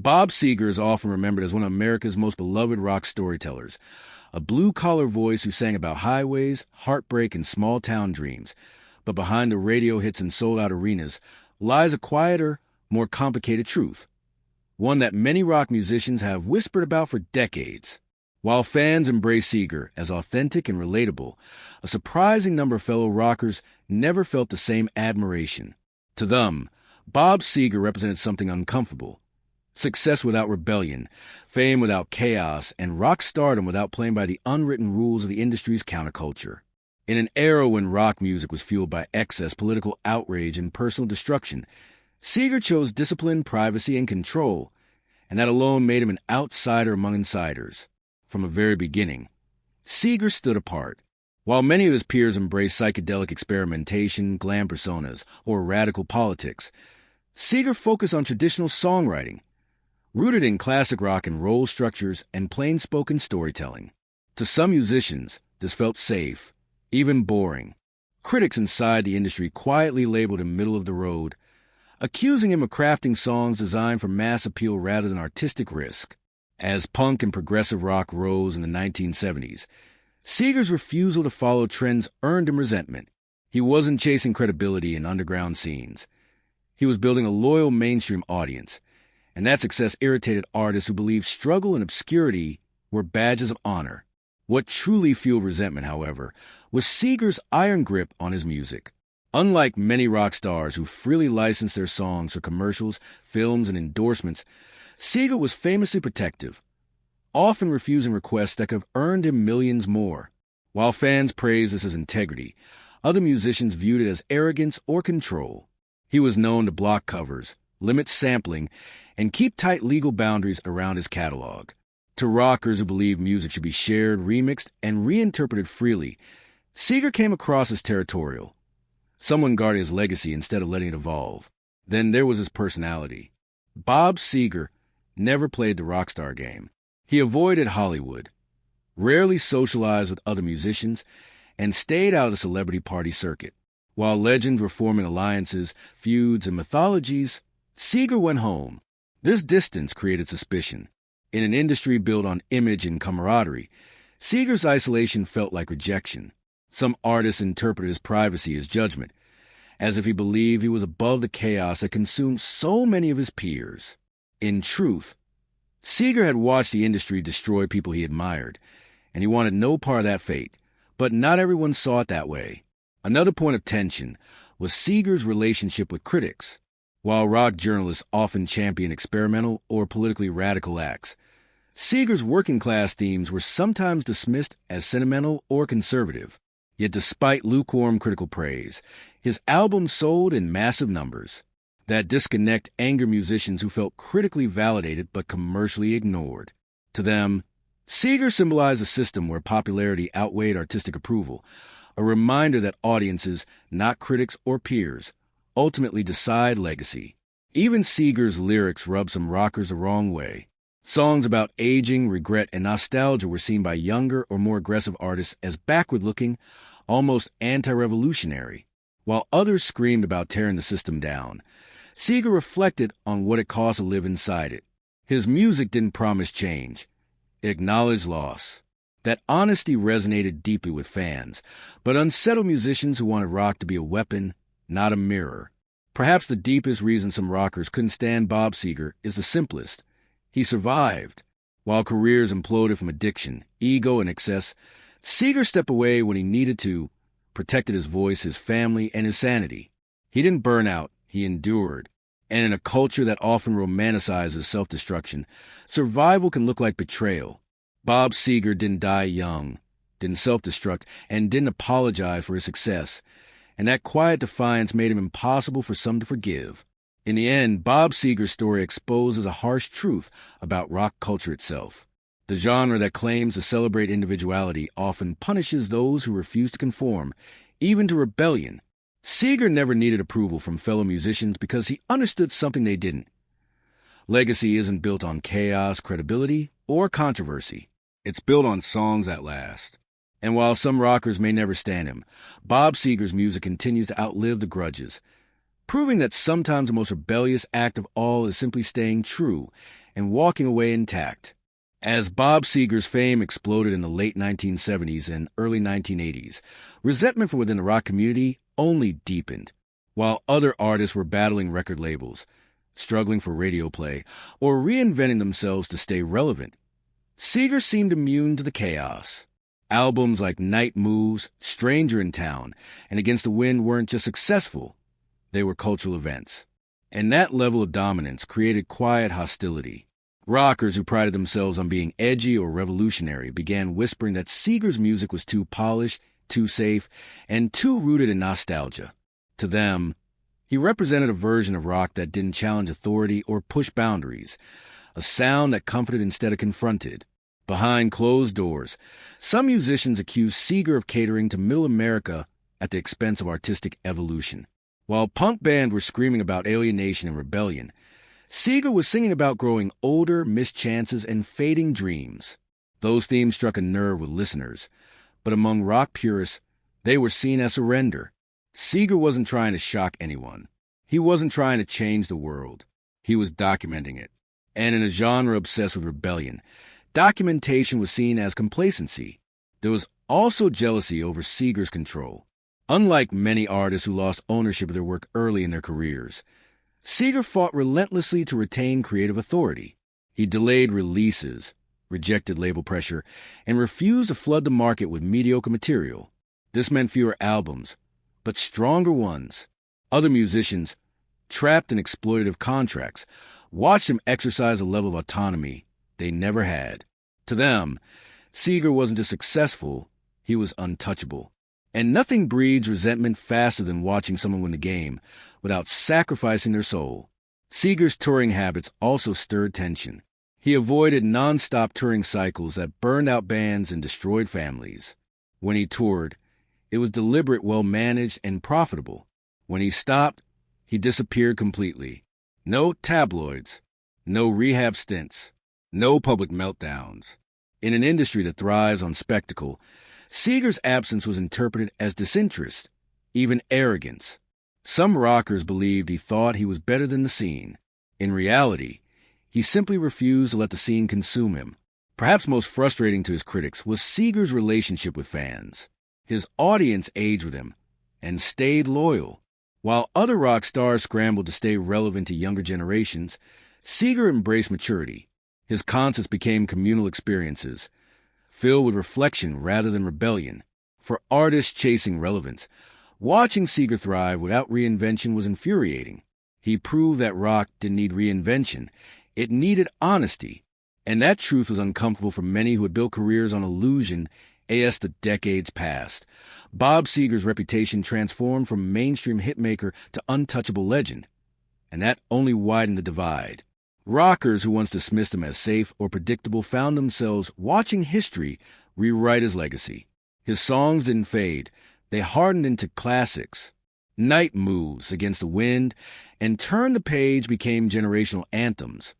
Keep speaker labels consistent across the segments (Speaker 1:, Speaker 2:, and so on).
Speaker 1: Bob Seger is often remembered as one of America's most beloved rock storytellers, a blue-collar voice who sang about highways, heartbreak, and small-town dreams. But behind the radio hits and sold-out arenas lies a quieter, more complicated truth, one that many rock musicians have whispered about for decades. While fans embrace Seger as authentic and relatable, a surprising number of fellow rockers never felt the same admiration. To them, Bob Seger represented something uncomfortable: success without rebellion, fame without chaos, and rock stardom without playing by the unwritten rules of the industry's counterculture. In an era when rock music was fueled by excess, political outrage, and personal destruction, Seger chose discipline, privacy, and control, and that alone made him an outsider among insiders. From the very beginning, Seger stood apart. While many of his peers embraced psychedelic experimentation, glam personas, or radical politics, Seger focused on traditional songwriting, rooted in classic rock and roll structures and plain-spoken storytelling. To some musicians, this felt safe, even boring. Critics inside the industry quietly labeled him middle of the road, accusing him of crafting songs designed for mass appeal rather than artistic risk. As punk and progressive rock rose in the 1970s, Seger's refusal to follow trends earned him resentment. He wasn't chasing credibility in underground scenes. He was building a loyal mainstream audience, and that success irritated artists who believed struggle and obscurity were badges of honor. What truly fueled resentment, however, was Seger's iron grip on his music. Unlike many rock stars who freely licensed their songs for commercials, films, and endorsements, Seger was famously protective, often refusing requests that could have earned him millions more. While fans praised this as integrity, other musicians viewed it as arrogance or control. He was known to block covers, limit sampling, and keep tight legal boundaries around his catalog. To rockers who believed music should be shared, remixed, and reinterpreted freely, Seger came across as territorial. Someone guarded his legacy instead of letting it evolve. Then there was his personality. Bob Seger never played the rock star game. He avoided Hollywood, rarely socialized with other musicians, and stayed out of the celebrity party circuit. While legends were forming alliances, feuds, and mythologies, Seger went home. This distance created suspicion. In an industry built on image and camaraderie, Seger's isolation felt like rejection. Some artists interpreted his privacy as judgment, as if he believed he was above the chaos that consumed so many of his peers. In truth, Seger had watched the industry destroy people he admired, and he wanted no part of that fate. But not everyone saw it that way. Another point of tension was Seger's relationship with critics. While rock journalists often championed experimental or politically radical acts, Seger's working-class themes were sometimes dismissed as sentimental or conservative. Yet despite lukewarm critical praise, his albums sold in massive numbers. That disconnect angered musicians who felt critically validated but commercially ignored. To them, Seger symbolized a system where popularity outweighed artistic approval, a reminder that audiences, not critics or peers, ultimately decide legacy. Even Seger's lyrics rubbed some rockers the wrong way. Songs about aging, regret, and nostalgia were seen by younger or more aggressive artists as backward-looking, almost anti-revolutionary. While others screamed about tearing the system down, Seger reflected on what it cost to live inside it. His music didn't promise change. It acknowledged loss. That honesty resonated deeply with fans, but unsettled musicians who wanted rock to be a weapon, not a mirror. Perhaps the deepest reason some rockers couldn't stand Bob Seger is the simplest. He survived. While careers imploded from addiction, ego, and excess, Seger stepped away when he needed to, protected his voice, his family, and his sanity. He didn't burn out, he endured. And in a culture that often romanticizes self-destruction, survival can look like betrayal. Bob Seger didn't die young, didn't self-destruct, and didn't apologize for his success. And that quiet defiance made him impossible for some to forgive. In the end, Bob Seger's story exposes a harsh truth about rock culture itself. The genre that claims to celebrate individuality often punishes those who refuse to conform, even to rebellion. Seger never needed approval from fellow musicians because he understood something they didn't. Legacy isn't built on chaos, credibility, or controversy. It's built on songs that last. And while some rockers may never stand him, Bob Seger's music continues to outlive the grudges, proving that sometimes the most rebellious act of all is simply staying true and walking away intact. As Bob Seger's fame exploded in the late 1970s and early 1980s, resentment from within the rock community only deepened, while other artists were battling record labels, struggling for radio play, or reinventing themselves to stay relevant. Seger seemed immune to the chaos. Albums like Night Moves, Stranger in Town, and Against the Wind weren't just successful, they were cultural events. And that level of dominance created quiet hostility. Rockers who prided themselves on being edgy or revolutionary began whispering that Seger's music was too polished, too safe, and too rooted in nostalgia. To them, he represented a version of rock that didn't challenge authority or push boundaries, a sound that comforted instead of confronted. Behind closed doors, some musicians accused Seger of catering to middle America at the expense of artistic evolution. While punk bands were screaming about alienation and rebellion, Seger was singing about growing older, missed chances, and fading dreams. Those themes struck a nerve with listeners, but among rock purists, they were seen as surrender. Seger wasn't trying to shock anyone. He wasn't trying to change the world. He was documenting it. And in a genre obsessed with rebellion, documentation was seen as complacency. There was also jealousy over Seger's control. Unlike many artists who lost ownership of their work early in their careers, Seger fought relentlessly to retain creative authority. He delayed releases, rejected label pressure, and refused to flood the market with mediocre material. This meant fewer albums, but stronger ones. Other musicians, trapped in exploitative contracts, watched him exercise a level of autonomy they never had. To them, Seger wasn't just successful, he was untouchable. And nothing breeds resentment faster than watching someone win the game without sacrificing their soul. Seger's touring habits also stirred tension. He avoided non-stop touring cycles that burned out bands and destroyed families. When he toured, it was deliberate, well-managed, and profitable. When he stopped, he disappeared completely. No tabloids, no rehab stints, no public meltdowns. In an industry that thrives on spectacle, Seger's absence was interpreted as disinterest, even arrogance. Some rockers believed he thought he was better than the scene. In reality, he simply refused to let the scene consume him. Perhaps most frustrating to his critics was Seger's relationship with fans. His audience aged with him and stayed loyal. While other rock stars scrambled to stay relevant to younger generations, Seger embraced maturity. His concerts became communal experiences, filled with reflection rather than rebellion. For artists chasing relevance, watching Seger thrive without reinvention was infuriating. He proved that rock didn't need reinvention. It needed honesty. And that truth was uncomfortable for many who had built careers on illusion as the decades passed. Bob Seger's reputation transformed from mainstream hitmaker to untouchable legend. And that only widened the divide. Rockers who once dismissed him as safe or predictable found themselves watching history rewrite his legacy. His songs didn't fade. They hardened into classics. Night Moves, Against the Wind, and Turn the Page became generational anthems,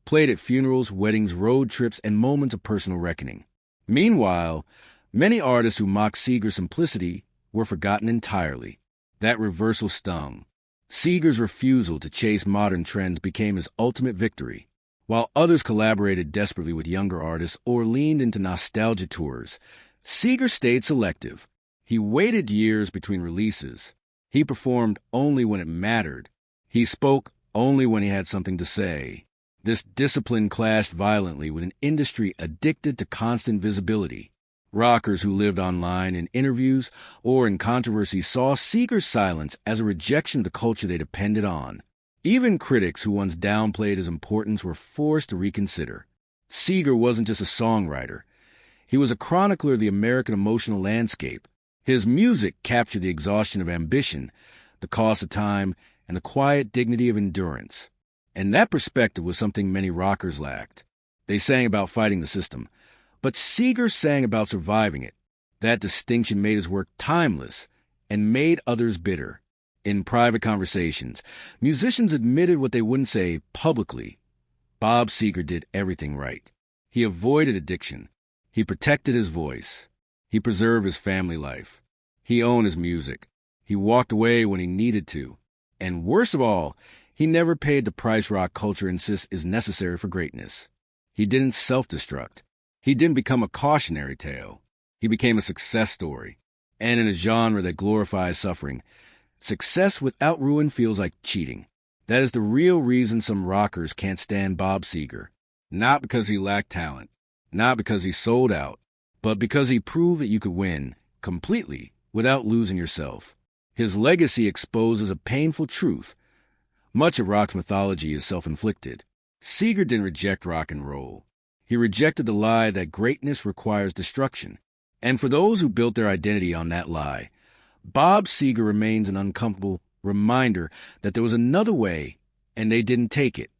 Speaker 1: played at funerals, weddings, road trips, and moments of personal reckoning. Meanwhile, many artists who mocked Seger's simplicity were forgotten entirely. That reversal stung. Seger's refusal to chase modern trends became his ultimate victory. While others collaborated desperately with younger artists or leaned into nostalgia tours, Seger stayed selective. He waited years between releases. He performed only when it mattered. He spoke only when he had something to say. This discipline clashed violently with an industry addicted to constant visibility. Rockers who lived online in interviews or in controversy saw Seger's silence as a rejection of the culture they depended on. Even critics who once downplayed his importance were forced to reconsider. Seger wasn't just a songwriter. He was a chronicler of the American emotional landscape. His music captured the exhaustion of ambition, the cost of time, and the quiet dignity of endurance. And that perspective was something many rockers lacked. They sang about fighting the system, but Seger sang about surviving it. That distinction made his work timeless and made others bitter. In private conversations, musicians admitted what they wouldn't say publicly. Bob Seger did everything right. He avoided addiction. He protected his voice. He preserved his family life. He owned his music. He walked away when he needed to. And worst of all, He never paid the price rock culture insists is necessary for greatness. He didn't self-destruct. He didn't become a cautionary tale. He became a success story. And in a genre that glorifies suffering, success without ruin feels like cheating. That is the real reason some rockers can't stand Bob Seger. Not because he lacked talent, not because he sold out, but because he proved that you could win completely without losing yourself. His legacy exposes a painful truth. Much of rock's mythology is self-inflicted. Seger didn't reject rock and roll. He rejected the lie that greatness requires destruction. And for those who built their identity on that lie, Bob Seger remains an uncomfortable reminder that there was another way, and they didn't take it.